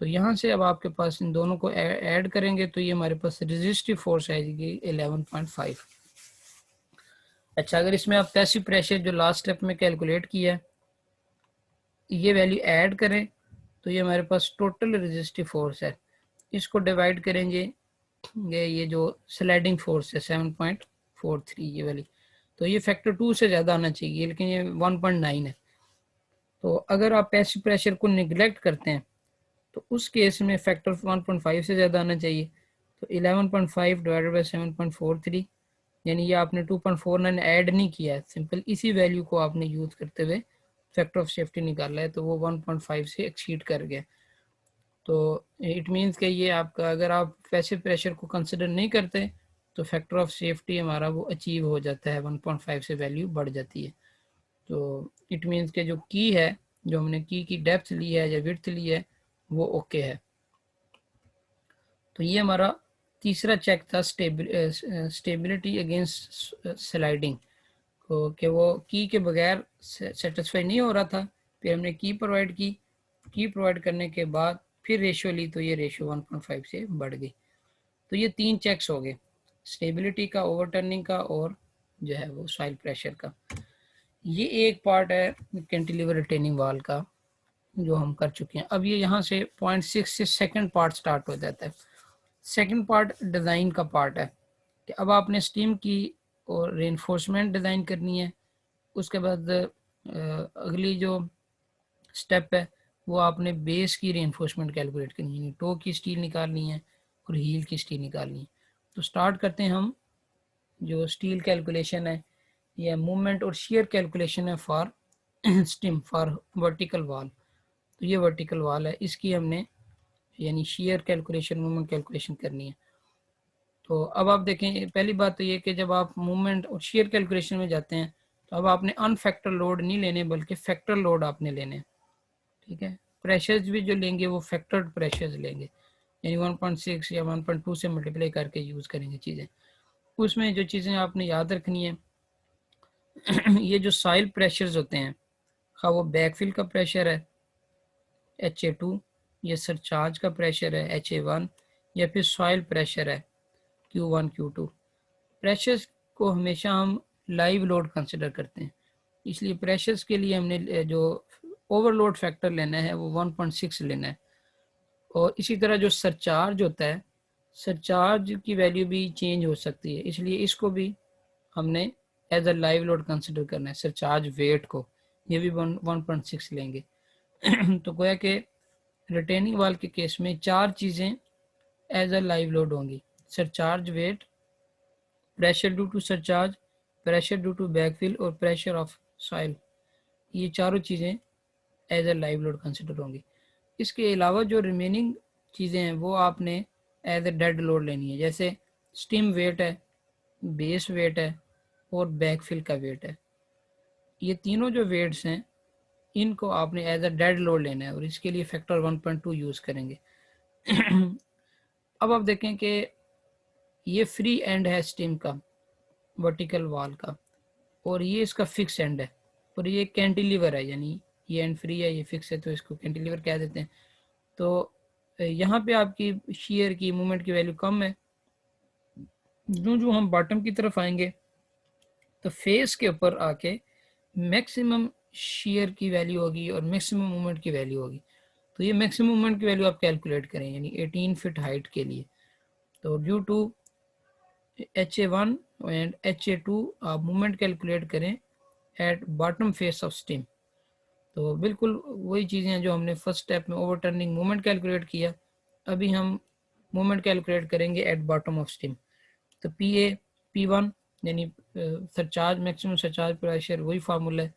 तो यहाँ से अब आपके पास इन दोनों को ऐड करेंगे, तो ये हमारे पास रेजिस्टिव फोर्स आएगी 11.5। अच्छा, अगर इसमें आप पैसिव प्रेशर जो लास्ट स्टेप में कैलकुलेट किया है ये वैल्यू ऐड करें, तो ये हमारे पास टोटल रेजिस्टिव फोर्स है, इसको डिवाइड करेंगे ये जो स्लाइडिंग फोर्स है 7.43 ये वाली, तो ये फैक्टर 2 से ज़्यादा आना चाहिए, लेकिन ये 1.9 है। तो अगर आप पैसिव प्रेशर को निगलेक्ट करते हैं तो उस केस में फैक्टर 1.5 से ज़्यादा आना चाहिए, तो 11.5 डिवाइडेड बाई 7.43, यानी ये आपने 2.49 ऐड नहीं किया है, सिंपल इसी वैल्यू को आपने यूज़ करते हुए फैक्टर ऑफ सेफ्टी निकाला है, तो वो 1.5 से एक्सीड कर गया। तो इट मीन्स कि ये आपका, अगर आप पैसिव प्रेशर को कंसिडर नहीं करते तो फैक्टर ऑफ सेफ्टी हमारा वो अचीव हो जाता है, 1.5 से वैल्यू बढ़ जाती है। तो इट मीन्स के जो की है, जो हमने की डेप्थ ली है या विड्थ ली है, वो ओके है। तो ये हमारा तीसरा चेक था स्टेबिलिटी अगेंस्ट स्लाइडिंग, कि वो की के बगैर सेटिस्फाई नहीं हो रहा था, फिर हमने की प्रोवाइड करने के बाद फिर रेशियो ली, तो ये रेशियो 1.5 से बढ़ गई। तो ये 3 चेक्स हो गए, स्टेबिलिटी का, ओवरटर्निंग का, और जो है वो सॉइल प्रेशर का। ये एक पार्ट है कैंटिलीवर रिटेनिंग वाल का जो हम कर चुके हैं। अब ये यहाँ से 0.6 से सेकंड पार्ट स्टार्ट हो जाता है। सेकंड पार्ट डिज़ाइन का पार्ट है कि अब आपने स्टीम की और रेनफोर्समेंट डिज़ाइन करनी है। उसके बाद अगली जो स्टेप है वो आपने बेस की रेनफोर्समेंट कैलकुलेट करनी है, टो की स्टील निकालनी है और हील की स्टील निकालनी है। तो स्टार्ट करते हैं हम, जो स्टील कैलकुलेशन है या मूवमेंट और शेयर कैलकुलेशन है फॉर स्टीम फॉर वर्टिकल वाल। तो ये वर्टिकल वाल है, इसकी हमने यानी शेयर कैलकुलेशन, मूवमेंट कैलकुलेशन करनी है। तो अब आप देखें, पहली बात तो ये कि जब आप मूवमेंट और शेयर कैलकुलेशन में जाते हैं तो अब आपने अनफैक्टर लोड नहीं लेने बल्कि फैक्टर लोड आपने लेने, ठीक है। प्रेशर्स भी जो लेंगे वो फैक्टर्ड प्रेशर्स लेंगे, यानी 1.6 या 1.2 से मल्टीप्लाई करके यूज़ करेंगे चीज़ें। उसमें जो चीज़ें आपने याद रखनी है ये जो सॉइल प्रेशर्स होते हैं, खा वो बैकफिल का प्रेशर है HA2, ये सरचार्ज का प्रेशर है HA1, या फिर सॉइल प्रेशर है Q1 Q2। प्रेशर्स को हमेशा हम लाइव लोड कंसिडर करते हैं, इसलिए प्रेशर्स के लिए हमने जो ओवरलोड फैक्टर लेना है वो 1.6 लेना है। और इसी तरह जो सरचार्ज होता है, सरचार्ज की वैल्यू भी चेंज हो सकती है, इसलिए इसको भी हमने as a live load consider करना है। सरचार्ज वेट को ये भी 1.6 लेंगे। तो गोया कि रिटेनिंग वाल के केस में 4 चीज़ें एज अ लाइव लोड होंगी: surcharge weight, pressure due to surcharge, pressure due to backfill और प्रेशर ऑफ सॉइल। ये चारों चीज़ें as a live load consider होंगी। इसके अलावा जो रिमेनिंग चीज़ें हैं वो आपने एज अ डेड लोड लेनी है, जैसे स्टीम वेट है, बेस वेट है और बैकफिल का वेट है। ये तीनों जो वेट्स हैं इनको आपने एज अ डेड लोड लेना है और इसके लिए फैक्टर 1.2 यूज़ करेंगे। अब आप देखें कि ये फ्री एंड है स्टीम का, वर्टिकल वॉल का, और ये इसका फिक्स एंड है, और ये कैंटिलीवर है, यानी ये एंड फ्री है, ये फिक्स है, तो इसको कैंटिलीवर कह देते हैं। तो यहाँ पे आपकी शेयर की मूवमेंट की वैल्यू कम है। जो जो हम बॉटम की तरफ आएंगे तो फेस के ऊपर आके मैक्सिमम शेयर की वैल्यू होगी और मैक्सिमम मूवमेंट की वैल्यू होगी। तो ये मैक्सिमम मूवमेंट की वैल्यू आप कैलकुलेट करें, यानी 18 फीट हाइट के लिए। तो due to HA1 and HA2 आप मूवमेंट कैलकुलेट करें at bottom face of steam. तो बिल्कुल वही चीज़ें हैं जो हमने फर्स्ट स्टेप में ओवरटर्निंग मूवमेंट कैलकुलेट किया, अभी हम मूवमेंट कैलकुलेट करेंगे एट बॉटम ऑफ स्टीम। तो PA P1 यानी सरचार्ज, मैक्सिमम सरचार्ज प्रेशर, वही फार्मूला है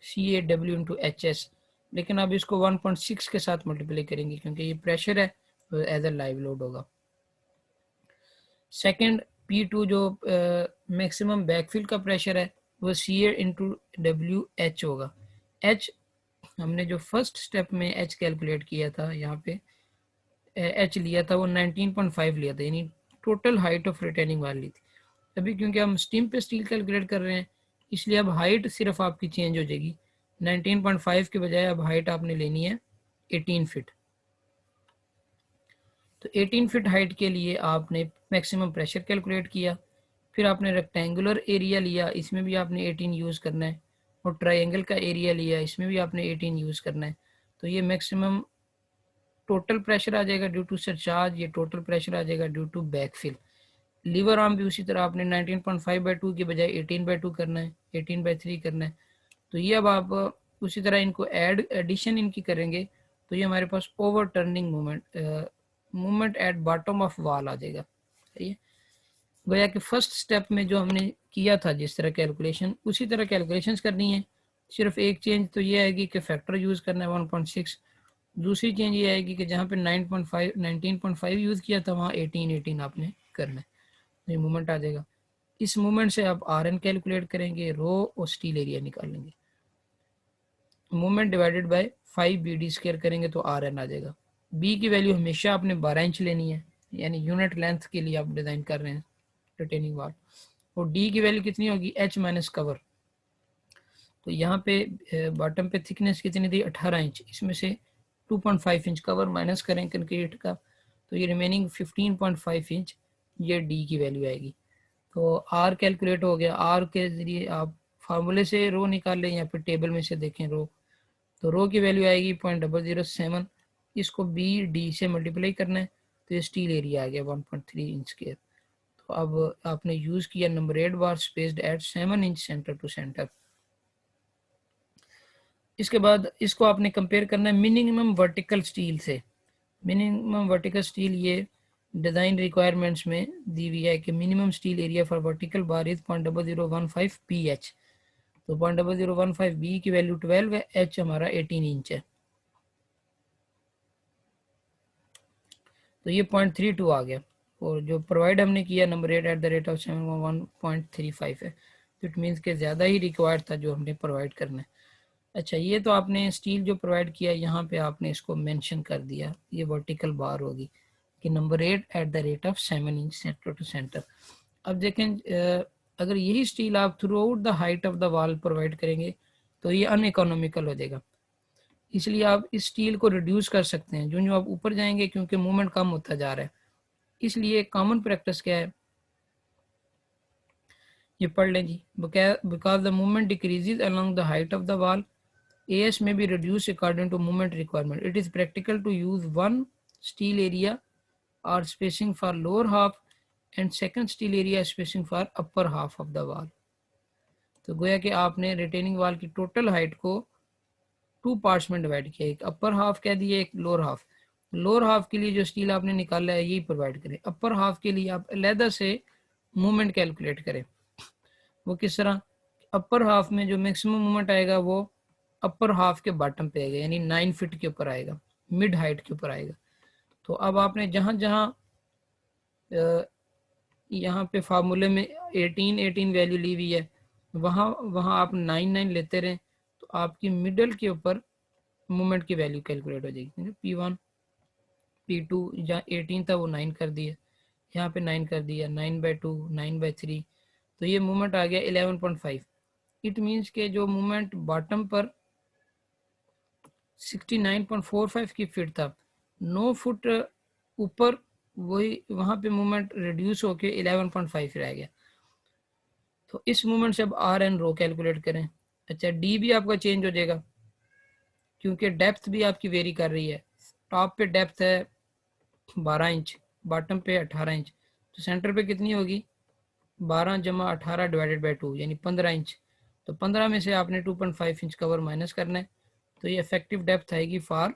CAW इंटू HS, लेकिन अब इसको 1.6 के साथ मल्टीप्लाई करेंगे क्योंकि ये प्रेशर है तो एज अ लाइव लोड होगा। सेकेंड P2 जो मैक्सिमम बैकफिल का प्रेशर है वो CA इंटू WH होगा। H हमने जो फर्स्ट स्टेप में H कैलकुलेट किया था, यहाँ पे H लिया था वो 19.5 लिया था, यानी टोटल हाइट ऑफ रिटेनिंग वाल ली थी। अभी क्योंकि हम स्टीम पे स्टील कैलकुलेट कर रहे हैं इसलिए अब हाइट सिर्फ आपकी चेंज हो जाएगी, 19.5 के बजाय अब हाइट आपने लेनी है 18 फीट। तो 18 फीट हाइट के लिए आपने मैक्सिमम प्रेशर कैलकुलेट किया, फिर आपने रेक्टेंगुलर एरिया लिया, इसमें भी आपने 18 यूज़ करना है, और ट्रायंगल का एरिया लिया, इसमें भी आपने 18 यूज़ करना है। तो ये मैक्सिमम टोटल प्रेशर आ जाएगा ड्यू टू सरचार्ज, ये टोटल प्रेशर आ जाएगा due to backfill. Lever arm भी उसी तरह आपने 19.5/2 के बजाय 18/2 करना है, 18/3 करना है। तो ये अब आप उसी तरह इनको एडिशन इनकी करेंगे तो ये हमारे पास overturning movement at bottom of wall आ जाएगा। सही है, गोया कि फर्स्ट स्टेप में जो हमने किया था जिस तरह कैलकुलेशन, उसी तरह कैलकुलेशंस करनी है। सिर्फ एक चेंज तो ये आएगी कि फैक्टर यूज़ करना है 1.6। दूसरी चेंज ये आएगी कि जहाँ पे 19.5 यूज़ किया था वहाँ 18 आपने करना है, तो ये मूवमेंट आ जाएगा। इस मूवमेंट से आप RN कैलकुलेट करेंगे, रो और स्टील एरिया निकालेंगे, मूवमेंट डिवाइडेड बाय 5BD² करेंगे तो RN आ जाएगा। B की वैल्यू हमेशा आपने 12 इंच लेनी है, यानी यूनिट लेंथ के लिए आप डिज़ाइन कर रहे हैं रिटेनिंग वाल। और D की वैल्यू कितनी होगी, H माइनस कवर। तो यहाँ पे बॉटम पे थिकनेस कितनी थी 18 इंच, इसमें से 2.5 इंच कवर माइनस करें कंक्रीट का, तो ये रिमेनिंग 15.5 इंच ये D की वैल्यू आएगी। तो R कैलकुलेट हो गया, R के ज़रिए आप फार्मूले से रो निकाल लें या फिर टेबल में से देखें रो, तो रो की वैल्यू आएगी 0.007, इसको BD से मल्टीप्लाई करना है तो ये स्टील एरिया आ गया 1.3 इंच स्क्वायर। तो अब आपने यूज़ किया number 8 bar spaced at 7 inch centre to centre. इसके बाद इसको आपने कंपेयर करना है मिनिमम वर्टिकल स्टील से। मिनिमम वर्टिकल स्टील ये डिज़ाइन रिक्वायरमेंट्स में दी हुई है कि minimum steel area for vertical bar is 0.0015 PH। तो 0.0015 B की वैल्यू 12 है, H हमारा 18 इंच है, तो ये 0.32 आ गया। और जो प्रोवाइड हमने किया number 8 at the rate of 7.35 है, तो इट मीन्स के ज़्यादा ही रिक्वायर्ड था जो हमने प्रोवाइड करना है। अच्छा, ये तो आपने स्टील जो प्रोवाइड किया यहाँ पे आपने इसको मेंशन कर दिया, ये वर्टिकल बार होगी कि number 8 at the rate of 7 inch centre to centre. अब देखें अगर यही स्टील आप throughout the height of the wall provide करेंगे तो ये अनइकोनॉमिकल हो जाएगा, इसलिए आप इस स्टील को रिड्यूस कर सकते हैं जो जो आप ऊपर जाएंगे, क्योंकि मूवमेंट कम होता जा रहा है। इसलिए कॉमन प्रैक्टिस क्या है, ये पढ़ लें जी, because the movement decreases along the height of the wall, AS may be reduced according to movement requirement. It is practical to use one steel area or spacing for lower half and second steel area spacing for upper half of the wall. तो गोया कि आपने retaining wall की total height को 2 parts में divide किया, एक upper half कह दिए, एक लोअर हाफ। लोअर हाफ के लिए जो स्टील आपने निकाला है यही प्रोवाइड करें, अपर हाफ के लिए आप अलहदा से मूवमेंट कैलकुलेट करें। वो किस तरह, अपर हाफ में जो मैक्सिमम मूवमेंट आएगा वो अपर हाफ के बॉटम पे आएगा, यानी 9 फीट के ऊपर आएगा, मिड हाइट के ऊपर आएगा। तो अब आपने जहाँ जहाँ यहाँ पे फार्मूले में 18 वैल्यू ली हुई है वहाँ वहाँ आप 9 लेते रहें तो आपकी मिडल के ऊपर मूवमेंट की वैल्यू कैलकुलेट हो जाएगी। P1 P2 जहाँ 18 था वो 9 कर दिया, यहाँ पे 9 कर दिया, 9/2 9/3, तो ये मूवमेंट आ गया 11.5। इट मीन्स के जो मूवमेंट बॉटम पर 69.45 की फीट था, 9 फुट ऊपर वही वहाँ पे मूवमेंट रिड्यूस होके 11.5 रह गया। तो इस मूवमेंट से अब RN रो कैलकुलेट करें, अच्छा, डी भी आपका चेंज हो जाएगा क्योंकि डेप्थ भी आपकी वेरी कर रही है। टॉप पे डेप्थ है 12 इंच, बॉटम पे 18 इंच, तो सेंटर पे कितनी होगी 12 जमा 18 डिवाइडेड बाई 2 यानी 15 इंच। तो 15 में से आपने 2.5 इंच कवर माइनस करना है, तो ये इफेक्टिव डेप्थ आएगी फॉर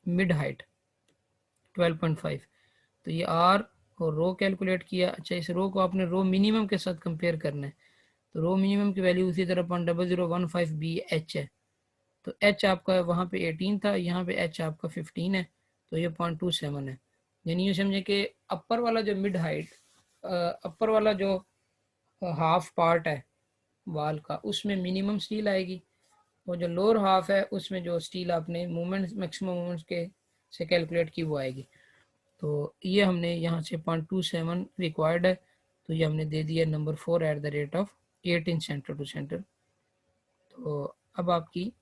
मिड हाइट 12.5। तो ये आर और रो कैलकुलेट किया। अच्छा, इस रो को आपने रो मिनिमम के साथ कंपेयर करना है, तो रो मिनिमम की वैल्यू उसी तरह 0.0015 बी एच है। तो एच आपका वहाँ पे 18 था, यहाँ पे एच आपका 15 है, तो ये 0.27 है। यानी ये समझे कि अपर वाला जो मिड हाइट, अपर वाला जो हाफ पार्ट है वाल का, उसमें मिनिमम स्टील आएगी, और जो लोअर हाफ है उसमें जो स्टील आपने मूवमेंट मैक्सिमम मूवमेंट्स के से कैलकुलेट की वो आएगी। तो ये हमने यहाँ से 0.27 रिक्वायर्ड है, तो ये हमने दे दिया number 4 at the rate of 8 inch centre to centre. तो अब आपकी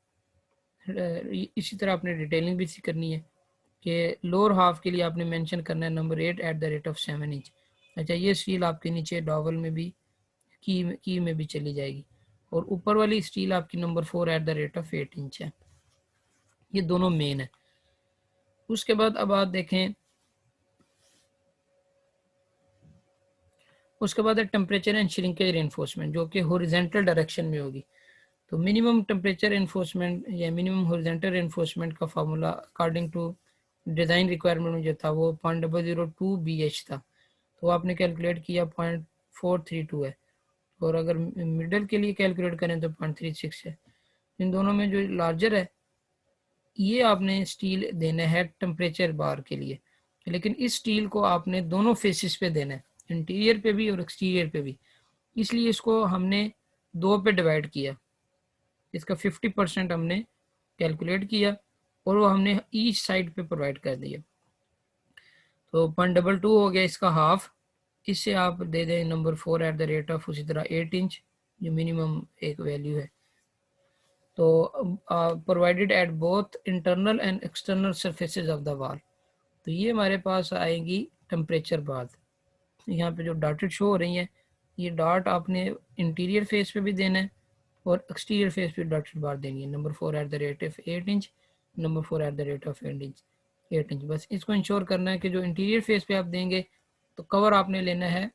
इसी तरह आपने डिटेलिंग भी करनी है कि लोअर हाफ के लिए आपने मेंशन करना है number 8 at the rate of 7 inch. अच्छा, ये स्टील आपके नीचे डॉवल में भी की में भी चली जाएगी, और ऊपर वाली स्टील आपकी number 4 at the rate of 8 inch है। ये दोनों मेन है। उसके बाद अब आप देखें, उसके बाद है टेम्परेचर एंड श्रिंकेज रेनफोर्समेंट, जो कि हॉरिजॉन्टल डायरेक्शन में होगी। तो मिनिमम टेम्परेचर एनफोर्समेंट या मिनिमम हॉरिजॉन्टल एनफोर्समेंट का formula according to design requirement में जो था वो 0.002 BH था, तो आपने कैलकुलेट किया 0.432 है, और अगर मिडल के लिए कैलकुलेट करें तो 0.36 है। इन दोनों में जो लार्जर है ये आपने स्टील देना है टेम्परेचर बार के लिए, लेकिन इस स्टील को आपने दोनों फेसिस पे देना है, इंटीरियर पे भी और एक्सटीरियर पे भी। इसलिए इसको हमने दो पे डिवाइड किया, इसका 50% हमने कैलकुलेट किया और वो हमने ईच साइड पे प्रोवाइड कर दिया। तो 0.22 हो गया इसका हाफ, इससे आप दे दें number 4 at the rate of उसी तरह 8 इंच, जो मिनिमम एक वैल्यू है। तो provided at both internal and external surfaces of the wall. तो ये हमारे पास आएगी टेम्परेचर बार। यहाँ पे जो डॉटेड शो हो रही हैं, ये डॉट आपने इंटीरियर फेस पे भी देना है और एक्सटीरियर फेस पे डॉटेड बार देनी है, number 4 at the rate of 8 inch, number 4 at the rate of 8 inch. बस इसको इंश्योर करना है कि जो इंटीरियर फेस पे आप देंगे तो कवर आपने लेना है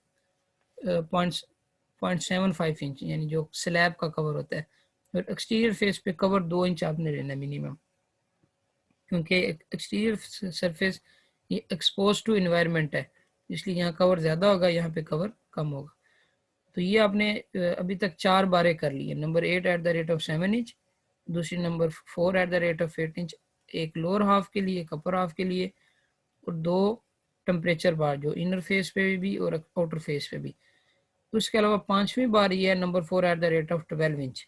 0.75 इंच, यानी जो स्लैब का कवर होता है, और एक्सटीरियर फेस पे कवर 2 इंच आपने लेना है मिनिमम, क्योंकि एक्सटीरियर सरफेस ये एक्सपोज टू इन्वायरमेंट है, इसलिए यहाँ कवर ज़्यादा होगा, यहाँ पे कवर कम होगा। तो ये आपने अभी तक 4 बारें कर ली है, number 8 at the rate of 7 inch, दूसरी number 4 at the rate of 8 inch, एक लोअर हाफ के लिए, एक अपर हाफ के लिए, और 2 टेम्परेचर बार जो इनर फेस पे भी और आउटर फेस पे भी। उसके अलावा 5वीं बार ये है number 4 at the rate of 12 inch.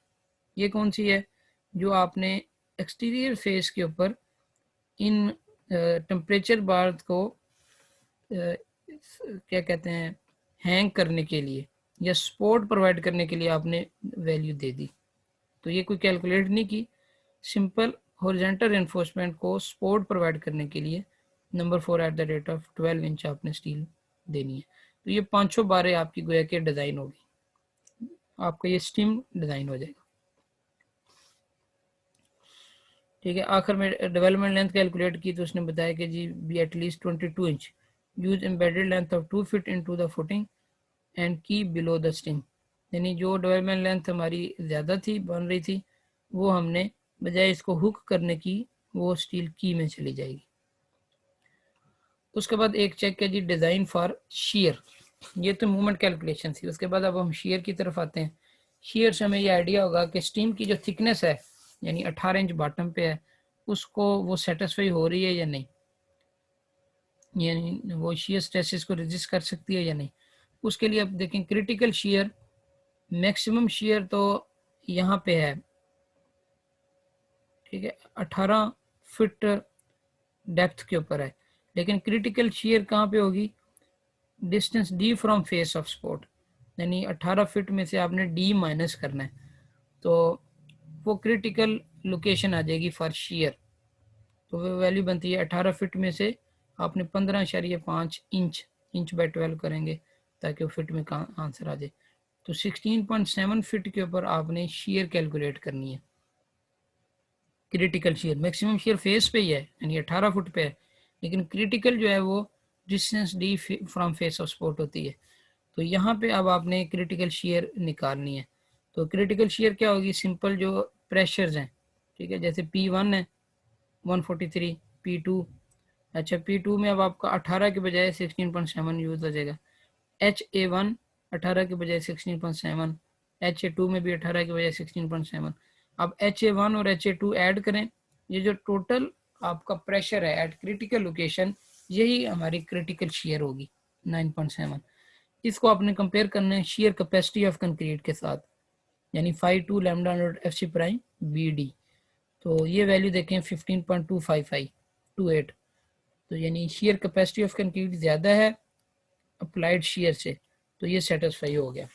ये कौन सी है, जो आपने एक्सटीरियर फेस के ऊपर इन टेम्परेचर बार को क्या कहते हैं हैंग करने के लिए या सपोर्ट प्रोवाइड करने के लिए आपने वैल्यू दे दी। तो ये कोई कैलकुलेट नहीं की, सिंपल हॉरिजॉन्टल एनफोर्समेंट को सपोर्ट प्रोवाइड करने के लिए number 4 at the rate of 12 inch आपने स्टील देनी है। तो ये 500 बारें आपकी गोया के डिज़ाइन होगी, आपका ये स्टीम डिज़ाइन हो जाएगा। ठीक है, आखिर में डेवलपमेंट लेंथ कैलकुलेट की तो उसने बताया कि G be at least 22 inch, use embedded length of 2 feet into the footing and की बिलो द स्टिंग। यानी जो डेवलपमेंट लेंथ हमारी ज़्यादा थी बन रही थी, वो हमने बजाय इसको हुक करने की वो स्टील की में चली जाएगी। उसके बाद एक चेक है जी डिज़ाइन फॉर शेयर, ये तो मूवमेंट कैलकुलेशन थी। उसके बाद अब हम शेयर की तरफ आते हैं। शेयर से हमें ये आइडिया होगा कि स्टीम की जो थिकनेस है यानी 18 इंच बॉटम पे है, उसको वो सेटिस्फाई हो रही है या नहीं, यानी वो शेयर स्ट्रेसेस को रेजिस्ट कर सकती है या नहीं। उसके लिए अब देखें क्रिटिकल शेयर, मैक्सिमम शेयर तो यहाँ पे है, ठीक है 18 फीट डेप्थ के ऊपर है, लेकिन क्रिटिकल शेयर कहाँ पे होगी, distance D from face of sport, यानी 18 फीट में से आपने डी माइनस करना है, तो वो क्रिटिकल लोकेशन आ जाएगी फॉर शेयर। तो वो वैल्यू बनती है 18 फीट में से आपने 15.5 इंच, इंच बाय 12 करेंगे ताकि वो फिट में आंसर आ जाए। तो 16.7 फीट के ऊपर आपने शेयर कैलकुलेट करनी है, critical share. Maximum share face पे ही है, यानी 18 फुट पे है, लेकिन क्रिटिकल जो है वो distance D from face of support होती है। तो यहाँ पे अब आपने क्रिटिकल शेयर निकालनी है। तो क्रिटिकल शेयर क्या होगी, सिंपल जो प्रेशर्स हैं, ठीक है, जैसे P1 है 143, P2, अच्छा P2 में अब आपका 18 के बजाय 16.7 यूज हो जाएगा। HA1 18 के बजाय 16.7, HA2 में भी 18 के बजाय 16.7। अब HA1 और HA2 ऐड करें, ये जो टोटल आपका प्रेशर है एट क्रिटिकल लोकेशन, यही हमारी क्रिटिकल शेयर होगी 9.7। इसको आपने कंपेयर करना है शेयर कैपेसिटी ऑफ कंक्रीट के साथ, यानी 5 lambda naught FC prime BD। तो ये वैल्यू देखें 15.25528, तो यानी शेयर कैपेसिटी ऑफ कंक्रीट ज़्यादा है अप्लाइड शेयर से, तो ये सेटिस्फाई हो गया।